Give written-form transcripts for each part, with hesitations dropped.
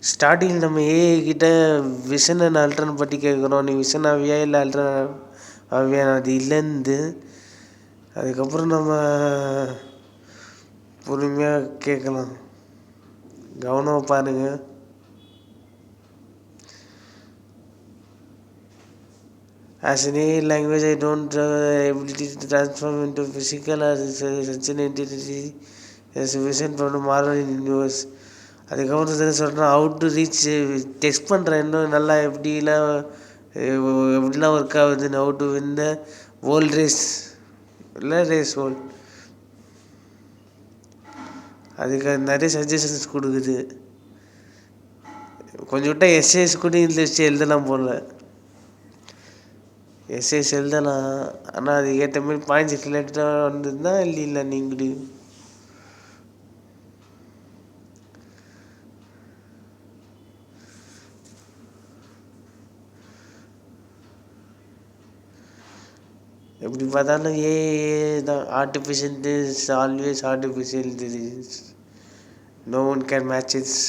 Starting நம்ம AI கிட்ட vision and Ultron பற்றி கேட்குறோம், நீ விஷன் ஆவியா இல்லை அல்ட்ரான் ஆவியா, அது இல்லைன்னு. அதுக்கப்புறம் நம்ம பொறுமையாக கேட்கலாம். கவனமாக பாருங்கள். As an AI language, I don't have the ability to transform into physical or such an entity as a vision from the Marvel universe. அதுக்கப்புறம் சொல்கிறேன், ஹவு டு ரீச் டெஸ்ட் பண்ணுறேன் இன்னும் நல்லா எப்படிலாம் ஒர்க் ஆகுதுன்னு. How to win the world race இல்லை race world. அதுக்கு நிறைய சஜஷன்ஸ் கொடுக்குது. கொஞ்சம் விட்டால் எஸ்ஏஎஸ் கூட இதில் வச்சு எழுதலாம் போல். எஸ்ஏஎஸ் எழுதலாம், ஆனால் அதுக்கு ஏற்ற மாதிரி பாயிண்ட்ஸ் ரிலேட்டடாக வந்ததுன்னா இல்லை நீங்களும் எப்படி பார்த்தாலும் ஏஐ தான். Artificial intelligence always artificial intelligence. No one can match its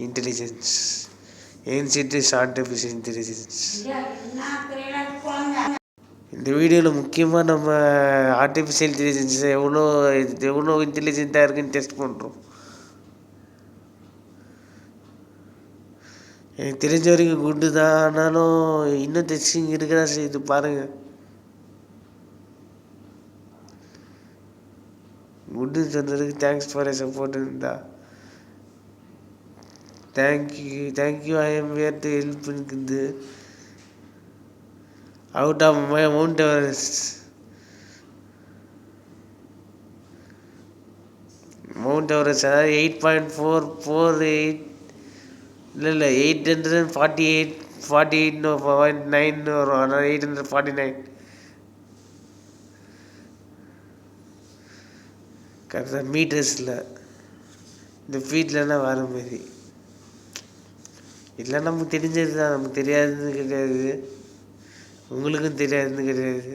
intelligence. And it is artificial intelligence. இந்த வீடியோவில் முக்கியமாக நம்ம ஆர்டிஃபிஷியல் இன்டெலிஜென்ஸை எவ்வளோ இன்டெலிஜென்ட்டாக இருக்குன்னு டெஸ்ட் பண்ணுறோம். எனக்கு தெரிஞ்ச வரைக்கும் குட்டு தான், ஆனாலும் இன்னும் டெஸ்டிங் இருக்குதா செய்யுது பாருங்கள். குட்டு சொன்னதுக்கு தேங்க்ஸ் ஃபார் எ சப்போர்ட் இருந்தா thank you I am where to help இருக்குது. Out of Mount Everest. அதாவது 8.448 இல்லை 848.9 வரும். ஆனால் 849 கரெக்டாக மீட்டர்ஸில். இந்த ஃபீட்லன்னா வேறு மாரி இல்லை. நமக்கு தெரிஞ்சது தான், நமக்கு தெரியாதுன்னு கிடையாது, உங்களுக்கும் தெரியாதுன்னு கிடையாது.